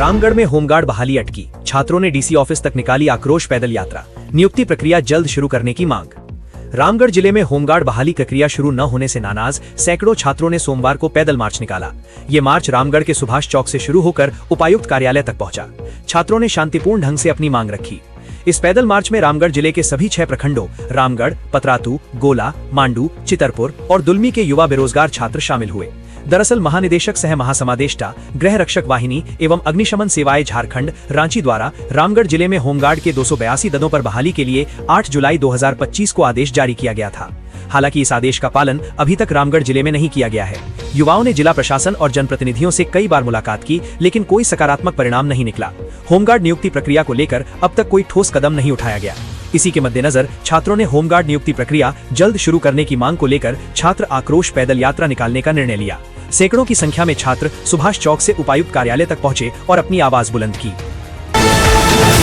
रामगढ़ में होमगार्ड बहाली अटकी, छात्रों ने डीसी ऑफिस तक निकाली आक्रोश पैदल यात्रा, नियुक्ति प्रक्रिया जल्द शुरू करने की मांग। रामगढ़ जिले में होमगार्ड बहाली प्रक्रिया शुरू न होने से नाराज सैकड़ों छात्रों ने सोमवार को पैदल मार्च निकाला। ये मार्च रामगढ़ के सुभाष चौक से शुरू होकर उपायुक्त कार्यालय तक पहुंचा। छात्रों ने शांतिपूर्ण ढंग से अपनी मांग रखी। इस पैदल मार्च में रामगढ़ जिले के सभी 6 प्रखंडों रामगढ़, पतरातू, गोला, मांडू, चितरपुर और दुलमी के युवा बेरोजगार छात्र शामिल हुए। दरअसल महानिदेशक सह महासमादेष्टा गृह रक्षक वाहिनी एवं अग्निशमन सेवाएं झारखंड रांची द्वारा रामगढ़ जिले में होमगार्ड के 282 दलों पर बहाली के लिए 8 जुलाई 2025 को आदेश जारी किया गया था। हालांकि इस आदेश का पालन अभी तक रामगढ़ जिले में नहीं किया गया है। युवाओं ने जिला प्रशासन और जनप्रतिनिधियों से कई बार मुलाकात की, लेकिन कोई सकारात्मक परिणाम नहीं निकला। होमगार्ड नियुक्ति प्रक्रिया को लेकर अब तक कोई ठोस कदम नहीं उठाया गया। इसी के मद्देनजर छात्रों ने होमगार्ड नियुक्ति प्रक्रिया जल्द शुरू करने की मांग को लेकर छात्र आक्रोश पैदल यात्रा निकालने का निर्णय लिया। सैकड़ों की संख्या में छात्र सुभाष चौक से उपायुक्त कार्यालय तक पहुंचे और अपनी आवाज बुलंद की।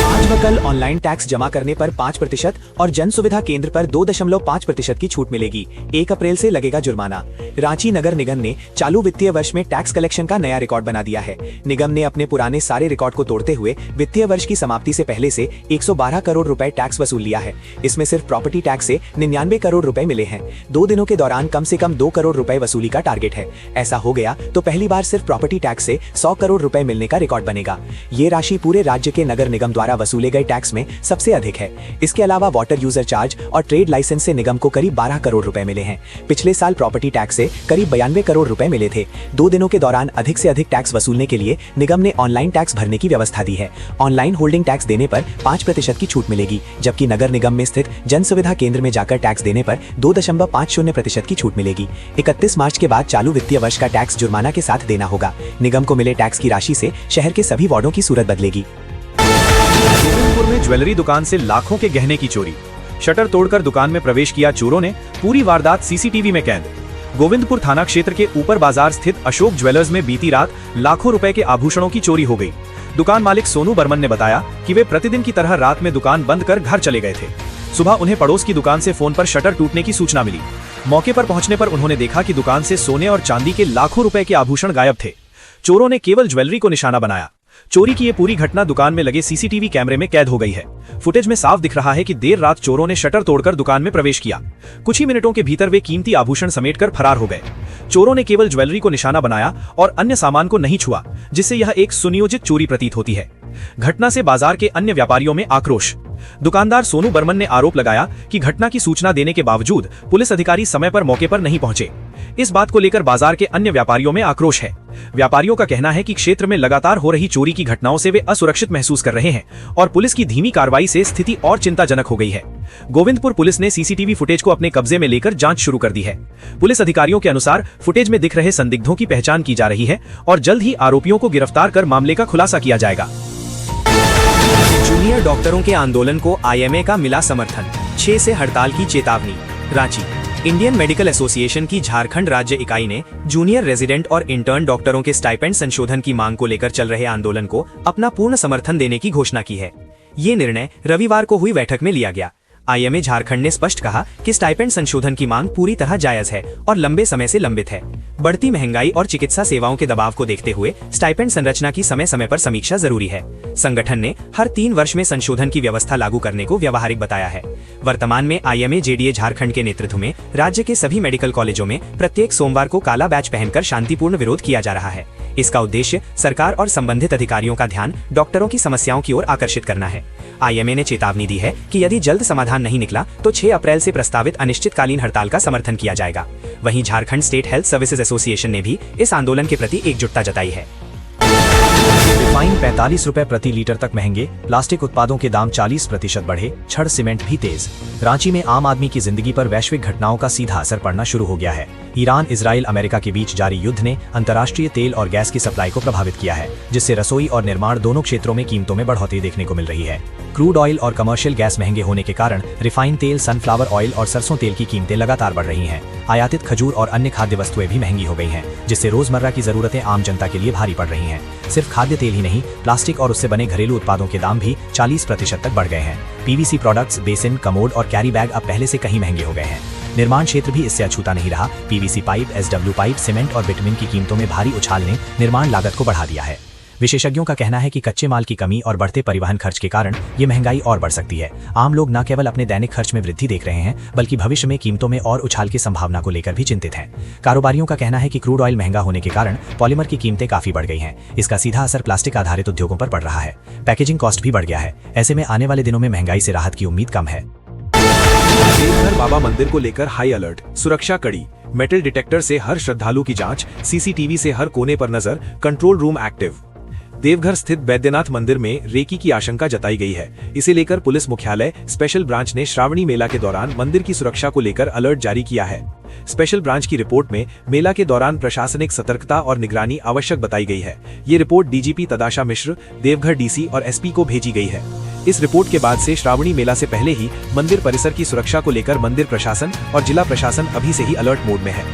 आज व कल ऑनलाइन टैक्स जमा करने पर 5% और जन सुविधा केंद्र पर 2.5% की छूट मिलेगी। 1 अप्रैल से लगेगा जुर्माना। रांची नगर निगम ने चालू वित्तीय वर्ष में टैक्स कलेक्शन का नया रिकॉर्ड बना दिया है। निगम ने अपने पुराने सारे रिकॉर्ड को तोड़ते हुए वित्तीय वर्ष की समाप्ति से पहले से 112 करोड़ रुपए टैक्स वसूल लिया है। इसमें सिर्फ प्रॉपर्टी टैक्स से 99 करोड़ रुपए मिले हैं। 2 दिनों के दौरान कम से कम 2 करोड़ रुपए वसूली का टारगेट है। ऐसा हो गया तो पहली बार सिर्फ प्रॉपर्टी टैक्स से 100 करोड़ रुपए मिलने का रिकॉर्ड बनेगा। ये राशि पूरे राज्य के नगर निगम द्वारा वसूले गए टैक्स में सबसे अधिक है। इसके अलावा वाटर यूजर चार्ज और ट्रेड लाइसेंस से निगम को करीब 12 करोड़ रुपए मिले हैं। पिछले साल प्रॉपर्टी टैक्स से करीब 92 करोड़ रुपए मिले थे। 2 दिनों के दौरान अधिक से अधिक टैक्स वसूलने के लिए निगम ने ऑनलाइन टैक्स भरने की व्यवस्था दी है। ऑनलाइन होल्डिंग टैक्स देने पर 5% की छूट मिलेगी, जबकि नगर निगम में स्थित जन सुविधा केंद्र में जाकर टैक्स देने पर 2.50% की छूट मिलेगी। 31 मार्च के बाद चालू वित्तीय वर्ष का टैक्स जुर्माना के साथ देना होगा। निगम को मिले टैक्स की राशि से शहर के सभी वार्डों की सूरत बदलेगी। गोविंदपुर में ज्वेलरी दुकान से लाखों के गहने की चोरी, शटर तोड़कर दुकान में प्रवेश किया चोरों ने, पूरी वारदात सीसीटीवी में कैद। गोविंदपुर थाना क्षेत्र के ऊपर बाजार स्थित अशोक ज्वेलर्स में बीती रात लाखों रुपए के आभूषणों की चोरी हो गई। दुकान मालिक सोनू बर्मन ने बताया कि वे प्रतिदिन की तरह रात में दुकान बंद कर घर चले गए थे। सुबह उन्हें पड़ोस की दुकान से फोन पर शटर टूटने की सूचना मिली। मौके पर पहुंचने पर उन्होंने देखा कि दुकान से सोने और चांदी के लाखों रुपए के आभूषण गायब थे। चोरों ने केवल ज्वेलरी को निशाना बनाया। चोरी की ये पूरी घटना दुकान में लगे सीसीटीवी कैमरे में कैद हो गई है। फुटेज में साफ दिख रहा है कि देर रात चोरों ने शटर तोड़कर दुकान में प्रवेश किया। कुछ ही मिनटों के भीतर वे कीमती आभूषण समेटकर फरार हो गए। चोरों ने केवल ज्वेलरी को निशाना बनाया और अन्य सामान को नहीं छुआ, जिससे यह एक सुनियोजित चोरी प्रतीत होती है। घटना से बाजार के अन्य व्यापारियों में आक्रोश। दुकानदार सोनू बर्मन ने आरोप लगाया कि घटना की सूचना देने के बावजूद पुलिस अधिकारी समय पर मौके पर नहीं पहुंचे। इस बात को लेकर बाजार के अन्य व्यापारियों में आक्रोश है। व्यापारियों का कहना है कि क्षेत्र में लगातार हो रही चोरी की घटनाओं से वे असुरक्षित महसूस कर रहे हैं और पुलिस की धीमी कार्रवाई से स्थिति और चिंताजनक हो गई है। गोविंदपुर पुलिस ने सीसीटीवी फुटेज को अपने कब्जे में लेकर जांच शुरू कर दी है। पुलिस अधिकारियों के अनुसार फुटेज में दिख रहे संदिग्धों की पहचान की जा रही है और जल्द ही आरोपियों को गिरफ्तार कर मामले का खुलासा किया जाएगा। जूनियर डॉक्टरों के आंदोलन को आईएमए का मिला समर्थन, 6 से हड़ताल की चेतावनी। रांची इंडियन मेडिकल एसोसिएशन की झारखंड राज्य इकाई ने जूनियर रेजिडेंट और इंटर्न डॉक्टरों के स्टाइपेंड संशोधन की मांग को लेकर चल रहे आंदोलन को अपना पूर्ण समर्थन देने की घोषणा की है। ये निर्णय रविवार को हुई बैठक में लिया गया। आईएमए झारखंड ने स्पष्ट कहा कि स्टाइपेंड संशोधन की मांग पूरी तरह जायज है और लंबे समय से लंबित है। बढ़ती महंगाई और चिकित्सा सेवाओं के दबाव को देखते हुए स्टाइपेंड संरचना की समय समय पर समीक्षा जरूरी है। संगठन ने हर 3 वर्ष में संशोधन की व्यवस्था लागू करने को व्यावहारिक बताया है। वर्तमान में आईएमए जेडीए झारखंड के नेतृत्व में राज्य के सभी मेडिकल कॉलेजों में प्रत्येक सोमवार को काला बैच पहनकर शांतिपूर्ण विरोध किया जा रहा है। इसका उद्देश्य सरकार और संबंधित अधिकारियों का ध्यान डॉक्टरों की समस्याओं की ओर आकर्षित करना है। आईएमए ने चेतावनी दी है कि यदि जल्द समाधान नहीं निकला तो 6 अप्रैल से प्रस्तावित अनिश्चितकालीन हड़ताल का समर्थन किया जाएगा। वहीं Jharkhand state health services association ने भी इस आंदोलन के प्रति एकजुटता जताई है। रिफाइन 45 रुपए प्रति लीटर तक महंगे, प्लास्टिक उत्पादों के दाम 40% बढ़े, छड़ सीमेंट भी तेज। रांची में आम आदमी की जिंदगी पर वैश्विक घटनाओं का सीधा असर पड़ना शुरू हो गया है। ईरान, इजराइल, अमेरिका के बीच जारी युद्ध ने अंतर्राष्ट्रीय तेल और गैस की सप्लाई को प्रभावित किया है, जिससे रसोई और निर्माण दोनों क्षेत्रों में कीमतों में बढ़ोतरी देखने को मिल रही है। क्रूड ऑयल और कमर्शियल गैस महंगे होने के कारण रिफाइन तेल, सनफ्लावर ऑयल और सरसों तेल की कीमतें लगातार बढ़ रही हैं। आयातित खजूर और अन्य खाद्य वस्तुएं भी महंगी हो गई हैं, जिससे रोजमर्रा की जरूरतें आम जनता के लिए भारी पड़ रही हैं। सिर्फ खाद्य तेल ही नहीं, प्लास्टिक और उससे बने घरेलू उत्पादों के दाम भी 40% तक बढ़ गए हैं। पीवीसी प्रोडक्ट्स, बेसिन, कमोड और कैरी बैग अब पहले से कहीं महंगे हो गए हैं। निर्माण क्षेत्र भी इससे अछूता नहीं रहा। PVC pipe, SW pipe, cement और बिटुमिन की कीमतों में भारी उछाल ने निर्माण लागत को बढ़ा दिया है। विशेषज्ञों का कहना है कि कच्चे माल की कमी और बढ़ते परिवहन खर्च के कारण ये महंगाई और बढ़ सकती है। आम लोग न केवल अपने दैनिक खर्च में वृद्धि देख रहे हैं, बल्कि भविष्य में कीमतों में और उछाल की संभावना को लेकर भी चिंतित हैं। कारोबारियों का कहना है कि क्रूड ऑयल महंगा होने के कारण पॉलीमर की कीमतें काफी बढ़ गई हैं। इसका सीधा असर प्लास्टिक आधारित उद्योगों पर पड़ रहा है। पैकेजिंग कॉस्ट भी बढ़ गया है। ऐसे में आने वाले दिनों में महंगाई से राहत की उम्मीद कम है। देवघर बाबा मंदिर को लेकर हाई अलर्ट, सुरक्षा कड़ी, मेटल डिटेक्टर से हर श्रद्धालु की जांच, सीसीटीवी से हर कोने पर नजर, कंट्रोल रूम एक्टिव। देवघर स्थित बैद्यनाथ मंदिर में रेकी की आशंका जताई गई है। इसे लेकर पुलिस मुख्यालय स्पेशल ब्रांच ने श्रावणी मेला के दौरान मंदिर की सुरक्षा को लेकर अलर्ट जारी किया है। स्पेशल ब्रांच की रिपोर्ट में मेला के दौरान प्रशासनिक सतर्कता और निगरानी आवश्यक बताई गई है। ये रिपोर्ट डीजीपी तदाशा मिश्र, देवघर डीसी और एसपी को भेजी गई है। इस रिपोर्ट के बाद से श्रावणी मेला से पहले ही मंदिर परिसर की सुरक्षा को लेकर मंदिर प्रशासन और जिला प्रशासन अभी से ही अलर्ट मोड में है।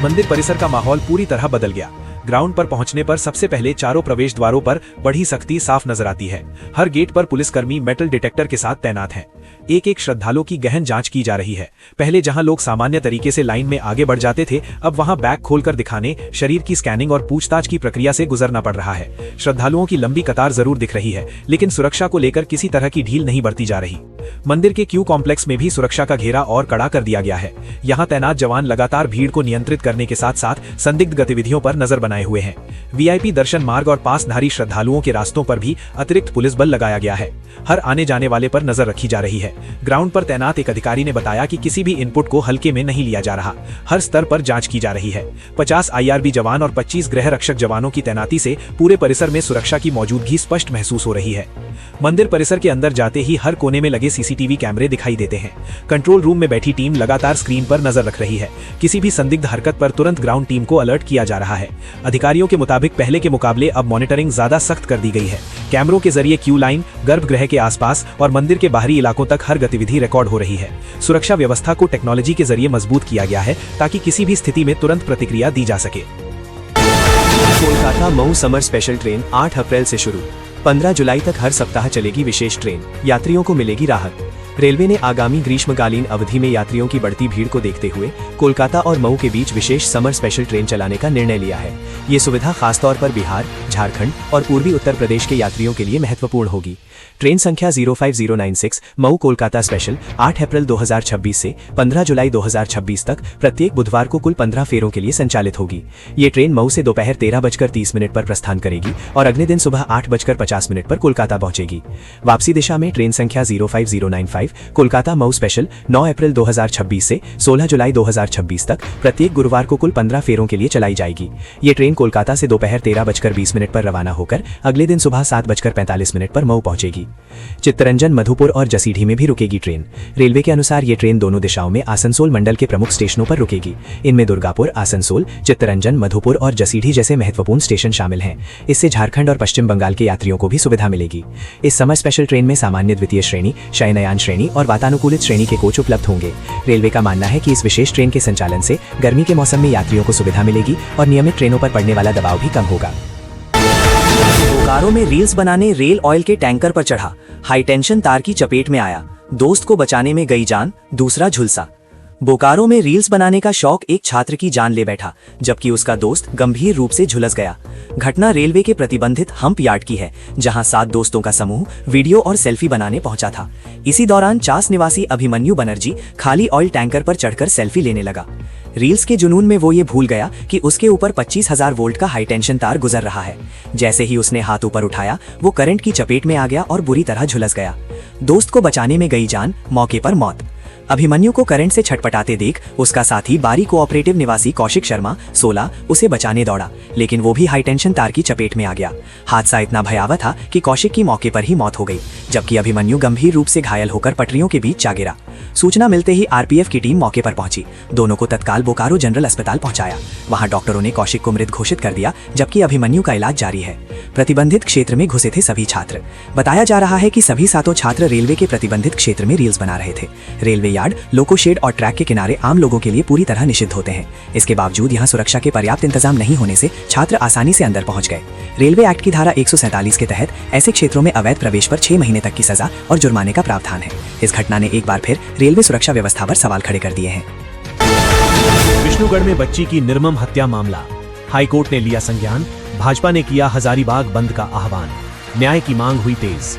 मंदिर परिसर का माहौल पूरी तरह बदल गया। ग्राउंड पर पहुंचने पर सबसे पहले चारों प्रवेश द्वारों पर बड़ी सख्ती साफ नजर आती है। हर गेट पर पुलिसकर्मी मेटल डिटेक्टर के साथ तैनात हैं। एक एक श्रद्धालु की गहन जांच की जा रही है। पहले जहां लोग सामान्य तरीके से लाइन में आगे बढ़ जाते थे, अब वहां बैग खोलकर दिखाने, शरीर की स्कैनिंग और पूछताछ की प्रक्रिया से गुजरना पड़ रहा है। श्रद्धालुओं की लंबी कतार जरूर दिख रही है, लेकिन सुरक्षा को लेकर किसी तरह की ढील नहीं बरती जा रही। मंदिर के क्यू कॉम्प्लेक्स में भी सुरक्षा का घेरा और कड़ा कर दिया गया है। यहाँ तैनात जवान लगातार भीड़ को नियंत्रित करने के साथ साथ संदिग्ध गतिविधियों पर नजर बनाए हुए हैं। वीआईपी दर्शन मार्ग और पासधारी श्रद्धालुओं के रास्तों पर भी अतिरिक्त पुलिस बल लगाया गया है। हर आने जाने वाले पर नजर रखी जा रही है। ग्राउंड पर तैनात एक अधिकारी ने बताया कि किसी भी इनपुट को हल्के में नहीं लिया जा रहा। हर स्तर पर जांच की जा रही है। 50 आईआरबी जवान और 25 गृह रक्षक जवानों की तैनाती से पूरे परिसर में सुरक्षा की मौजूदगी स्पष्ट महसूस हो रही है। मंदिर परिसर के अंदर जाते ही हर कोने में लगे सीसीटीवी कैमरे दिखाई देते हैं। कंट्रोल रूम में बैठी टीम लगातार स्क्रीन पर नजर रख रही है। किसी भी संदिग्ध हरकत पर तुरंत ग्राउंड टीम को अलर्ट किया जा रहा है। अधिकारियों के मुताबिक पहले के मुकाबले अब मॉनिटरिंग ज्यादा सख्त कर दी गई है। कैमरों के जरिए क्यू लाइन, गर्भगृह के आसपास और मंदिर के बाहरी इलाकों तक हर गतिविधि रिकॉर्ड हो रही है। सुरक्षा व्यवस्था को टेक्नोलॉजी के जरिए मजबूत किया गया है ताकि किसी भी स्थिति में तुरंत प्रतिक्रिया दी जा सके। Kolkata Mau summer special train 8 अप्रैल से शुरू, 15 जुलाई तक हर सप्ताह चलेगी विशेष ट्रेन, यात्रियों को मिलेगी राहत। रेलवे ने आगामी ग्रीष्मकालीन अवधि में यात्रियों की बढ़ती भीड़ को देखते हुए कोलकाता और मऊ के बीच विशेष समर स्पेशल ट्रेन चलाने का निर्णय लिया है। ये सुविधा खासतौर पर बिहार, झारखंड और पूर्वी उत्तर प्रदेश के यात्रियों के लिए महत्वपूर्ण होगी। ट्रेन संख्या 05096 मऊ कोलकाता स्पेशल 8 अप्रैल 2026 से 15 जुलाई 2026 तक प्रत्येक बुधवार को कुल 15 फेरों के लिए संचालित होगी। ये ट्रेन मऊ से दोपहर 13:30 पर प्रस्थान करेगी और अगले दिन सुबह 8:50 पर कोलकाता पहुंचेगी। वापसी दिशा में ट्रेन संख्या 05095 कोलकाता मऊ स्पेशल 9 अप्रैल 2026 से 16 जुलाई 2026 तक प्रत्येक गुरुवार को कुल 15 फेरों के लिए चलाई जाएगी। ये ट्रेन कोलकाता से दोपहर 13:20 पर रवाना होकर अगले दिन सुबह 7:45 पर मऊ पहुंचेगी। चित्तरंजन, मधुपुर और जसीडीह में भी रुकेगी ट्रेन। रेलवे के अनुसार ये ट्रेन दोनों दिशाओं में आसनसोल मंडल के प्रमुख स्टेशनों पर रुकेगी। इनमें दुर्गापुर, आसनसोल, चित्तरंजन, मधुपुर और जसीडीह जैसे महत्वपूर्ण स्टेशन शामिल हैं। इससे झारखंड और पश्चिम बंगाल के यात्रियों को भी सुविधा मिलेगी। इस समर स्पेशल ट्रेन में सामान्य द्वितीय श्रेणी, शयनयान श्रेणी और वातानुकूलित श्रेणी के कोच उपलब्ध होंगे। रेलवे का मानना है कि इस विशेष ट्रेन के संचालन से गर्मी के मौसम में यात्रियों को सुविधा मिलेगी और नियमित ट्रेनों पर पड़ने वाला दबाव भी कम होगा। बोकारो में रील्स बनाने रेल ऑयल के टैंकर पर चढ़ा, हाई टेंशन तार की चपेट में आया, दोस्त को बचाने में गई जान, दूसरा झुलसा। बोकारो में रील्स बनाने का शौक एक छात्र की जान ले बैठा, जबकि उसका दोस्त गंभीर रूप से झुलस गया। घटना रेलवे के प्रतिबंधित हम्प यार्ड की है, जहां 7 दोस्तों का समूह वीडियो और सेल्फी बनाने पहुंचा था। इसी दौरान चास निवासी अभिमन्यु बनर्जी खाली ऑयल टैंकर पर चढ़कर सेल्फी लेने लगा। रील्स के जुनून में वो ये भूल गया कि उसके ऊपर 25,000 वोल्ट का हाई टेंशन तार गुजर रहा है। जैसे ही उसने हाथ ऊपर उठाया, वो करंट की चपेट में आ गया और बुरी तरह झुलस गया। दोस्त को बचाने में गई जान, मौके पर मौत। अभिमन्यु को करंट से छटपटाते देख उसका साथी बारी कोऑपरेटिव निवासी कौशिक शर्मा 16 उसे बचाने दौड़ा, लेकिन वो भी हाई टेंशन तार की चपेट में आ गया। हादसा इतना भयावह था कि कौशिक की मौके पर ही मौत हो गई, जबकि अभिमन्यु गंभीर रूप से घायल होकर पटरियों के बीच जा गिरा। सूचना मिलते ही आरपीएफ की टीम मौके पर पहुंची। दोनों को तत्काल बोकारो जनरल अस्पताल पहुंचाया। वहां डॉक्टरों ने कौशिक को मृत घोषित कर दिया, जबकि अभिमन्यु का इलाज जारी है। प्रतिबंधित क्षेत्र में घुसे थे सभी छात्र। बताया जा रहा है कि सभी 7 छात्र रेलवे के प्रतिबंधित क्षेत्र में रील्स बना रहे थे। रेलवे यार्ड, लोको शेड और ट्रैक के किनारे आम लोगों के लिए पूरी तरह निषिद्ध होते हैं। इसके बावजूद यहाँ सुरक्षा के पर्याप्त इंतजाम नहीं होने से छात्र आसानी से अंदर पहुंच गए। रेलवे एक्ट की धारा 147 के तहत ऐसे क्षेत्रों में अवैध प्रवेश पर 6 महीने तक की सजा और जुर्माने का प्रावधान है। इस घटना ने एक बार फिर रेलवे सुरक्षा व्यवस्था पर सवाल खड़े कर दिए हैं। विष्णुगढ़ में बच्ची की निर्मम हत्या मामला, हाईकोर्ट ने लिया संज्ञान, भाजपा ने किया हजारीबाग बंद का आह्वान, न्याय की मांग हुई तेज।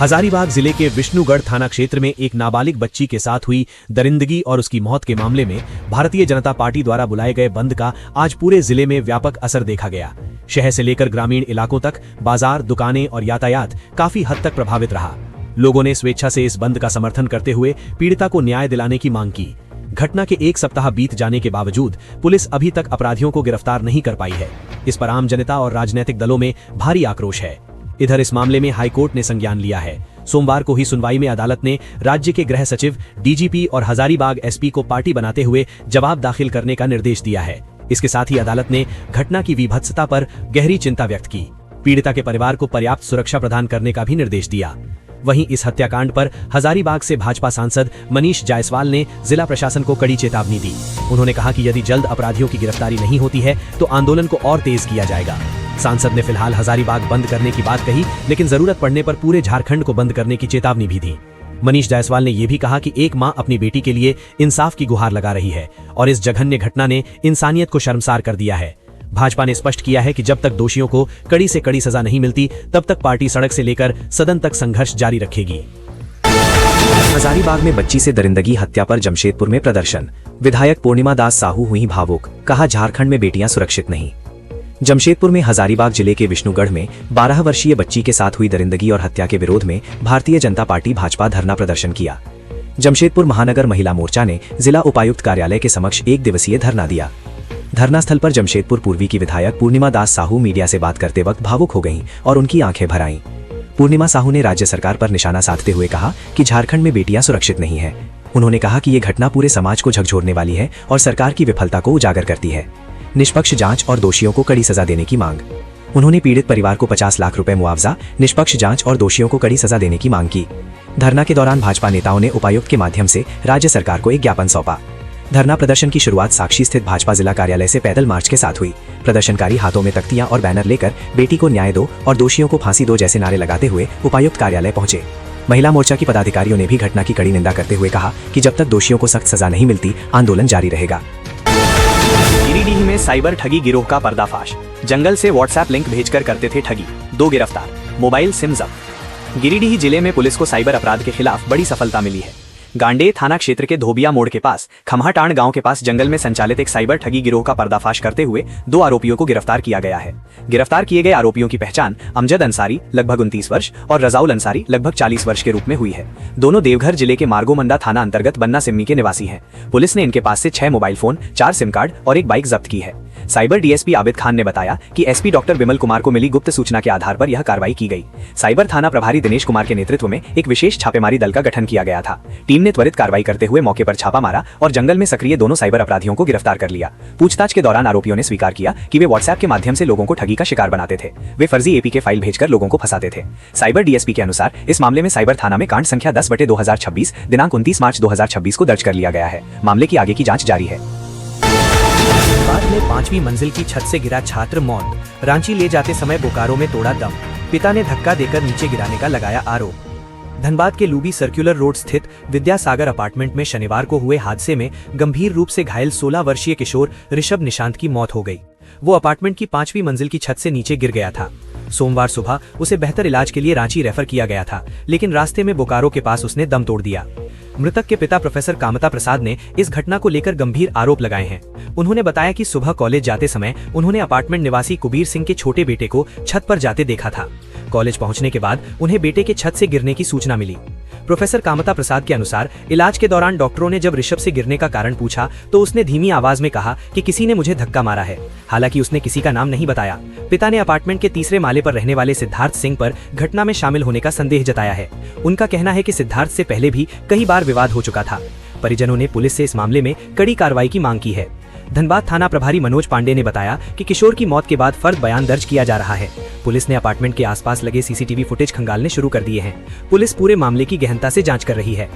हजारीबाग जिले के विष्णुगढ़ थाना क्षेत्र में एक नाबालिग बच्ची के साथ हुई दरिंदगी और उसकी मौत के मामले में भारतीय जनता पार्टी द्वारा बुलाए गए बंद का आज पूरे जिले में व्यापक असर देखा गया। शहर से लेकर ग्रामीण इलाकों तक बाजार, दुकानें और यातायात काफी हद तक प्रभावित रहा। लोगों ने स्वेच्छा से इस बंद का समर्थन करते हुए पीड़िता को न्याय दिलाने की मांग की। घटना के एक सप्ताह बीत जाने के बावजूद पुलिस अभी तक अपराधियों को गिरफ्तार नहीं कर पाई है। इस पर आम जनता और राजनीतिक दलों में भारी आक्रोश है। इधर इस मामले में हाईकोर्ट ने संज्ञान लिया है। सोमवार को ही सुनवाई में अदालत ने राज्य के गृह सचिव, डीजीपी और हजारीबाग एसपी को पार्टी बनाते हुए जवाब दाखिल करने का निर्देश दिया है। इसके साथ ही अदालत ने घटना की विभत्सता पर गहरी चिंता व्यक्त की। पीड़िता के परिवार को पर्याप्त सुरक्षा प्रदान करने का भी निर्देश दिया। वहीं इस हत्याकांड पर हजारीबाग से भाजपा सांसद मनीष जायसवाल ने जिला प्रशासन को कड़ी चेतावनी दी। उन्होंने कहा कि यदि जल्द अपराधियों की गिरफ्तारी नहीं होती है तो आंदोलन को और तेज किया जाएगा। सांसद ने फिलहाल हजारीबाग बंद करने की बात कही, लेकिन जरूरत पड़ने पर पूरे झारखंड को बंद करने की चेतावनी भी दी। मनीष जायसवाल ने यह भी कहा कि एक मां अपनी बेटी के लिए इंसाफ की गुहार लगा रही है और इस जघन्य घटना ने इंसानियत को शर्मसार कर दिया है। भाजपा ने स्पष्ट किया है कि जब तक दोषियों को कड़ी से कड़ी सजा नहीं मिलती तब तक पार्टी सड़क से लेकर सदन तक संघर्ष जारी रखेगी। हजारीबाग में बच्ची से दरिंदगी हत्या पर जमशेदपुर में प्रदर्शन, विधायक पूर्णिमा दास साहू हुई भावुक, कहा झारखंड में बेटियां सुरक्षित नहीं। जमशेदपुर में हजारीबाग जिले के विष्णुगढ़ में 12 वर्षीय बच्ची के साथ हुई दरिंदगी और हत्या के विरोध में भारतीय जनता पार्टी भाजपा धरना प्रदर्शन किया। जमशेदपुर महानगर महिला मोर्चा ने जिला उपायुक्त कार्यालय के समक्ष 1 दिवसीय धरना दिया। धरना स्थल पर जमशेदपुर पूर्वी की विधायक पूर्णिमा दास साहू मीडिया से बात करते वक्त भावुक हो गईं और उनकी आंखें भर आईं। पूर्णिमा साहू ने राज्य सरकार पर निशाना साधते हुए कहा कि झारखंड में बेटियां सुरक्षित नहीं हैं। उन्होंने कहा कि ये घटना पूरे समाज को झकझोरने वाली है और सरकार की विफलता को उजागर करती है। निष्पक्ष जांच और दोषियों को कड़ी सजा देने की मांग। उन्होंने पीड़ित परिवार को 50 लाख रुपए मुआवजा, निष्पक्ष जांच और दोषियों को कड़ी सजा देने की मांग की। धरना के दौरान भाजपा नेताओं ने उपायुक्त के माध्यम से राज्य सरकार को एक ज्ञापन सौंपा। धरना प्रदर्शन की शुरुआत साक्षी स्थित भाजपा जिला कार्यालय से पैदल मार्च के साथ हुई। प्रदर्शनकारी हाथों में तख्तियां और बैनर लेकर बेटी को न्याय दो और दोषियों को फांसी दो जैसे नारे लगाते हुए उपायुक्त कार्यालय पहुंचे। महिला मोर्चा की पदाधिकारियों ने भी घटना की कड़ी निंदा करते हुए कहा कि जब तक दोषियों को सख्त सजा नहीं मिलती आंदोलन जारी रहेगा। गिरिडीह में साइबर ठगी गिरोह का पर्दाफाश, जंगल से व्हाट्सएप लिंक भेजकर करते थे ठगी, 2 गिरफ्तार, मोबाइल सिम जब्त। गिरिडीह जिले में पुलिस को साइबर अपराध के खिलाफ बड़ी सफलता मिली है। गांडेय थाना क्षेत्र के धोबिया मोड़ के पास खम्हाटांड गांव के पास जंगल में संचालित एक साइबर ठगी गिरोह का पर्दाफाश करते हुए 2 आरोपियों को गिरफ्तार किया गया है। गिरफ्तार किए गए आरोपियों की पहचान अमजद अंसारी लगभग 29 वर्ष और रजाउल अंसारी लगभग 40 वर्ष के रूप में हुई है। दोनों देवघर जिले के मार्गोमंडा थाना अंतर्गत बन्ना सिम्मी के निवासी हैं। पुलिस ने इनके पास से 6 मोबाइल फोन, 4 सिम कार्ड और एक बाइक जब्त की है। साइबर डीएसपी आबिद खान ने बताया कि एसपी डॉक्टर विमल कुमार को मिली गुप्त सूचना के आधार पर यह कार्रवाई की गई। साइबर थाना प्रभारी दिनेश कुमार के नेतृत्व में एक विशेष छापेमारी दल का गठन किया गया था। टीम ने त्वरित कार्रवाई करते हुए मौके पर छापा मारा और जंगल में सक्रिय दोनों साइबर अपराधियों को गिरफ्तार कर लिया। पूछताछ के दौरान आरोपियों ने स्वीकार किया कि वे व्हाट्सएप के माध्यम से लोगों को ठगी का शिकार बनाते थे। वे फर्जी एपीके फाइल भेजकर लोगों को फंसाते थे। साइबर डीएसपी के अनुसार इस मामले में साइबर थाना में कांड संख्या 10/2026 दिनांक 29 मार्च 2026 को दर्ज कर लिया गया है। मामले की आगे की जांच जारी है। बाद में 5वीं मंजिल की छत से गिरा छात्र मौत, रांची ले जाते समय बोकारो में तोड़ा दम, पिता ने धक्का देकर नीचे गिराने का लगाया आरोप। धनबाद के लूबी सर्कुलर रोड स्थित विद्यासागर अपार्टमेंट में शनिवार को हुए हादसे में गंभीर रूप से घायल 16 वर्षीय किशोर ऋषभ निशांत की मौत हो गई। वो अपार्टमेंट की 5वीं मंजिल की छत से नीचे गिर गया था। सोमवार सुबह उसे बेहतर इलाज के लिए रांची रेफर किया गया था, लेकिन रास्ते में बोकारो के पास उसने दम तोड़ दिया। मृतक के पिता प्रोफेसर कामता प्रसाद ने इस घटना को लेकर गंभीर आरोप लगाए हैं। उन्होंने बताया कि सुबह कॉलेज जाते समय उन्होंने अपार्टमेंट निवासी कुबीर सिंह के छोटे बेटे को छत पर जाते देखा था। कॉलेज पहुंचने के बाद उन्हें बेटे के छत से गिरने की सूचना मिली। प्रोफेसर कामता प्रसाद के अनुसार इलाज के दौरान डॉक्टरों ने जब ऋषभ से गिरने का कारण पूछा तो उसने धीमी आवाज में कहा कि किसी ने मुझे धक्का मारा है। हालांकि उसने किसी का नाम नहीं बताया। पिता ने अपार्टमेंट के तीसरे माले पर रहने वाले सिद्धार्थ सिंह पर घटना में शामिल होने का संदेह जताया है। उनका कहना है कि सिद्धार्थ से पहले भी कई बार विवाद हो चुका था। परिजनों ने पुलिस से इस मामले में कड़ी कार्रवाई की मांग की है। धनबाद थाना प्रभारी मनोज पांडे ने बताया कि किशोर की मौत के बाद फर्द बयान दर्ज किया जा रहा है। पुलिस ने अपार्टमेंट के आसपास लगे सीसीटीवी फुटेज खंगालने शुरू कर दिए हैं। पुलिस पूरे मामले की गहनता से जांच कर रही है।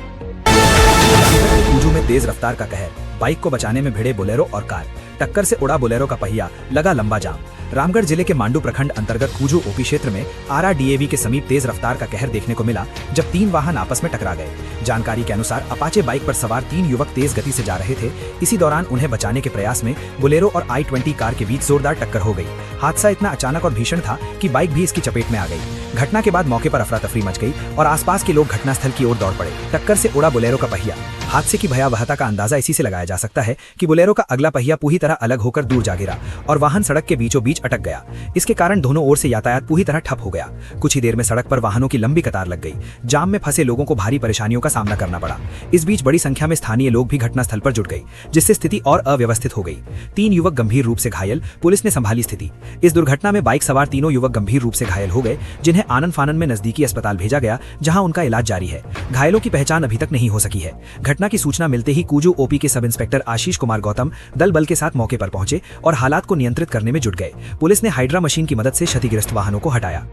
कुंजू में तेज रफ्तार का कहर, बाइक को बचाने में भिड़े बोलेरो और कार, टक्कर से उड़ा बोलेरो का पहिया, लगा लंबा जाम। रामगढ़ जिले के मांडू प्रखंड अंतर्गत कूजू ओपी क्षेत्र में RRDAV के समीप तेज रफ्तार का कहर देखने को मिला जब 3 वाहन आपस में टकरा गए। जानकारी के अनुसार अपाचे बाइक पर सवार 3 युवक तेज गति से जा रहे थे। इसी दौरान उन्हें बचाने के प्रयास में बोलेरो और I-20 कार के बीच जोरदार टक्कर हो गई। हादसा इतना अचानक और भीषण था कि बाइक भी इसकी चपेट में आ गई। घटना के बाद मौके पर अफरा तफरी मच गई और आसपास के लोग घटनास्थल की ओर दौड़ पड़े। टक्कर से उड़ा बोलेरो का पहिया। हादसे की भयावहता का अंदाजा इसी से लगाया जा सकता है कि बोलेरो का अगला पहिया पूरी तरह अलग होकर दूर जा गिरा और वाहन सड़क के बीचों बीच अटक गया। इसके कारण दोनों ओर से यातायात पूरी तरह ठप हो गया। कुछ ही देर में सड़क पर वाहनों की लंबी कतार लग गई। जाम में फंसे लोगों को भारी परेशानियों का सामना करना पड़ा। इस बीच बड़ी संख्या में स्थानीय लोग भी घटनास्थल पर जुट गए, जिससे स्थिति और अव्यवस्थित हो गई। 3 युवक गंभीर रूप से घायल, पुलिस ने संभाली स्थिति। इस दुर्घटना में बाइक सवार तीनों युवक गंभीर रूप से घायल हो गए, जिन्हें आनन फानन में नजदीकी अस्पताल भेजा गया, जहां उनका इलाज जारी है। घायलों की पहचान अभी तक नहीं हो सकी है। घटना की सूचना मिलते ही कूजू ओपी के सब इंस्पेक्टर आशीष कुमार गौतम दल बल के साथ मौके पर पहुंचे और हालात को नियंत्रित करने में जुट गए। पुलिस ने हाइड्रा मशीन की मदद से क्षतिग्रस्त वाहनों को हटाया।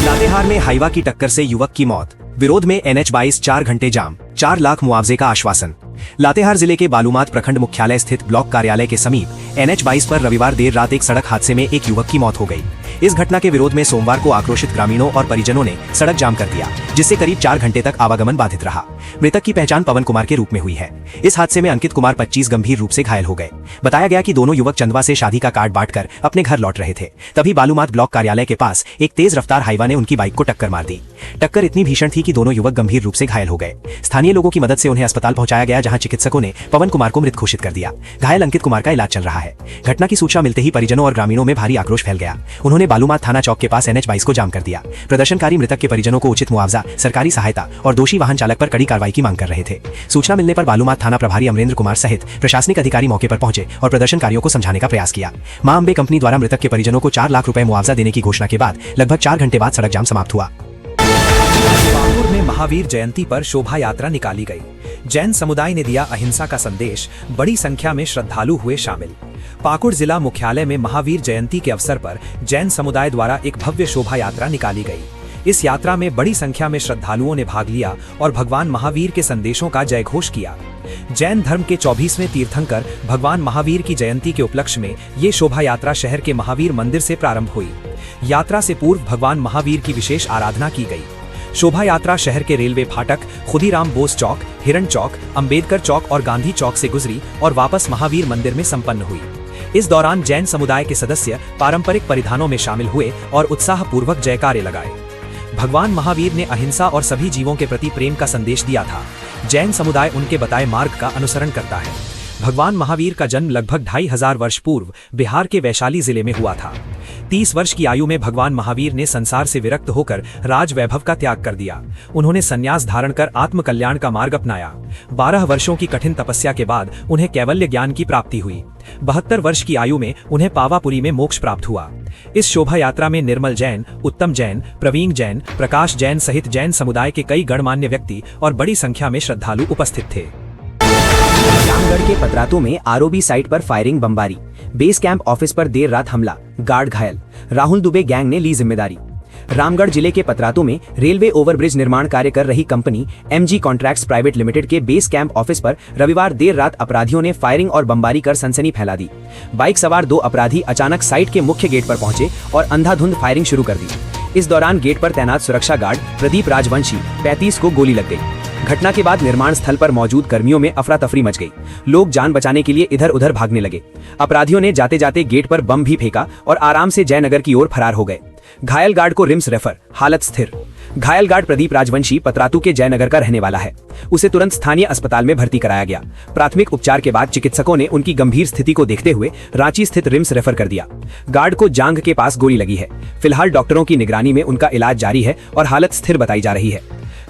लातेहार में हाईवा की टक्कर से युवक की मौत। विरोध में NH-22 4 घंटे जाम, 4 लाख मुआवजे का आश्वासन। लातेहार जिले के बालूमाथ प्रखंड मुख्यालय स्थित ब्लॉक कार्यालय के समीप NH-22 पर रविवार देर रात एक सड़क हादसे में एक युवक की मौत हो गई। इस घटना के विरोध में सोमवार को आक्रोशित ग्रामीणों और परिजनों ने सड़क जाम कर दिया, जिससे करीब 4 घंटे तक आवागमन बाधित रहा। मृतक की पहचान पवन कुमार के रूप में हुई है। इस हादसे में अंकित कुमार 25 गंभीर रूप से घायल हो गए। बताया गया कि दोनों युवक चंदवा से शादी का कार्ड बांटकर अपने घर लौट रहे थे। तभी बालूमाथ ब्लॉक कार्यालय के पास एक तेज रफ्तार हाईवा ने उनकी बाइक को टक्कर मार दी। टक्कर इतनी भीषण थी कि दोनों युवक गंभीर रूप से घायल हो गए। स्थानीय लोगों की मदद से उन्हें अस्पताल पहुंचाया गया, जहां चिकित्सकों ने पवन कुमार को मृत घोषित कर दिया। घायल अंकित कुमार का इलाज चल रहा है। घटना की सूचना मिलते ही परिजनों और ग्रामीणों में भारी आक्रोश फैल गया। उन्होंने बालूमाथ थाना चौक के पास NH-22 को जाम कर दिया। प्रदर्शनकारी मृतक के परिजनों को उचित मुआवजा, सरकारी सहायता और दोषी वाहन चालक पर कड़ी कार्रवाई की मांग कर रहे थे। सूचना मिलने पर बालूमाथ थाना प्रभारी अमरेंद्र कुमार सहित प्रशासनिक अधिकारी मौके पर पहुंचे और प्रदर्शनकारियों को समझाने का प्रयास किया। मां अंबे कंपनी द्वारा मृतक के परिजनों को 4 लाख रुपए मुआवजा देने की घोषणा के बाद लगभग 4 घंटे बाद सड़क जाम समाप्त हुआ। पाकुड़ में महावीर जयंती पर शोभा यात्रा निकाली गई। जैन समुदाय ने दिया अहिंसा का संदेश, बड़ी संख्या में श्रद्धालु हुए शामिल। पाकुड़ जिला मुख्यालय में महावीर जयंती के अवसर पर जैन समुदाय द्वारा एक भव्य शोभा यात्रा निकाली गई। इस यात्रा में बड़ी संख्या में श्रद्धालुओं ने भाग लिया और भगवान महावीर के संदेशों का जयघोष किया। जैन धर्म के 24वें तीर्थंकर भगवान महावीर की जयंती के उपलक्ष्य में ये शोभा यात्रा शहर के महावीर मंदिर से प्रारंभ हुई। यात्रा से पूर्व भगवान महावीर की विशेष आराधना की गई। शोभा यात्रा शहर के रेलवे फाटक, खुदीराम बोस चौक, हिरण चौक, अंबेडकर चौक और गांधी चौक से गुजरी और वापस महावीर मंदिर में संपन्न हुई। इस दौरान जैन समुदाय के सदस्य पारंपरिक परिधानों में शामिल हुए और उत्साहपूर्वक जयकारे लगाए। भगवान महावीर ने अहिंसा और सभी जीवों के प्रति प्रेम का संदेश दिया था। जैन समुदाय उनके बताए मार्ग का अनुसरण करता है। भगवान महावीर का जन्म लगभग 2500 वर्ष पूर्व बिहार के वैशाली जिले में हुआ था। 30 वर्ष की आयु में भगवान महावीर ने संसार से विरक्त होकर राज वैभव का त्याग कर दिया। उन्होंने संन्यास धारण कर आत्म कल्याण का मार्ग अपनाया। 12 वर्षों की कठिन तपस्या के बाद उन्हें कैवल्य ज्ञान की प्राप्ति हुई। 72 वर्ष की आयु में उन्हें पावापुरी में मोक्ष प्राप्त हुआ। इस शोभा यात्रा में निर्मल जैन, उत्तम जैन, प्रवीण जैन, प्रकाश जैन सहित जैन समुदाय के कई गणमान्य व्यक्ति और बड़ी संख्या में श्रद्धालु उपस्थित थे। रामगढ़ के पतरातू में आरओबी साइट पर फायरिंग, बमबारी। बेस कैंप ऑफिस पर देर रात हमला, गार्ड घायल। राहुल दुबे गैंग ने ली जिम्मेदारी। रामगढ़ जिले के पतरातू में रेलवे ओवरब्रिज निर्माण कार्य कर रही company MG contracts private limited के बेस कैंप ऑफिस पर रविवार देर रात अपराधियों ने फायरिंग और बमबारी कर सनसनी फैला दी। बाइक सवार 2 अपराधी अचानक साइट के मुख्य गेट पर पहुंचे और अंधाधुंध फायरिंग शुरू कर दी। इस दौरान गेट पर तैनात सुरक्षा गार्ड प्रदीप राजवंशी 35 को गोली लग गई। घटना के बाद निर्माण स्थल पर मौजूद कर्मियों में अफरा तफरी मच गई। लोग जान बचाने के लिए इधर उधर भागने लगे। अपराधियों ने जाते जाते गेट पर बम भी फेंका और आराम से जयनगर की ओर फरार हो गए। घायल गार्ड को रिम्स रेफर, हालत स्थिर। घायल गार्ड प्रदीप राजवंशी पतरातू के जयनगर का रहने वाला है। उसे तुरंत स्थानीय अस्पताल में भर्ती कराया गया। प्राथमिक उपचार के बाद चिकित्सकों ने उनकी गंभीर स्थिति को देखते हुए रांची स्थित रिम्स रेफर कर दिया। गार्ड को जांघ के पास गोली लगी है। फिलहाल डॉक्टरों की निगरानी में उनका इलाज जारी है और हालत स्थिर बताई जा रही है।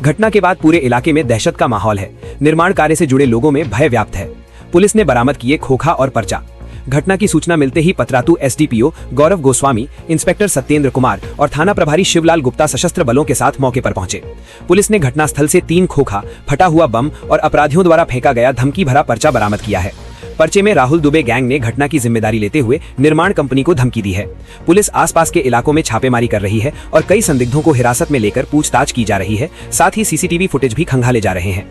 घटना के बाद पूरे इलाके में दहशत का माहौल है। निर्माण कार्य से जुड़े लोगों में भय व्याप्त है। पुलिस ने बरामद किए खोखा और पर्चा। घटना की सूचना मिलते ही पतरातू SDPO गौरव गोस्वामी, इंस्पेक्टर सत्येंद्र कुमार और थाना प्रभारी शिवलाल गुप्ता सशस्त्र बलों के साथ मौके पर पहुंचे। पुलिस ने घटनास्थल से 3 खोखा, फटा हुआ बम और अपराधियों द्वारा फेंका गया धमकी भरा पर्चा बरामद किया है। पर्चे में राहुल दुबे गैंग ने घटना की जिम्मेदारी लेते हुए निर्माण कंपनी को धमकी दी है। पुलिस आसपास के इलाकों में छापेमारी कर रही है और कई संदिग्धों को हिरासत में लेकर पूछताछ की जा रही है। साथ ही CCTV फुटेज भी खंगाले जा रहे हैं।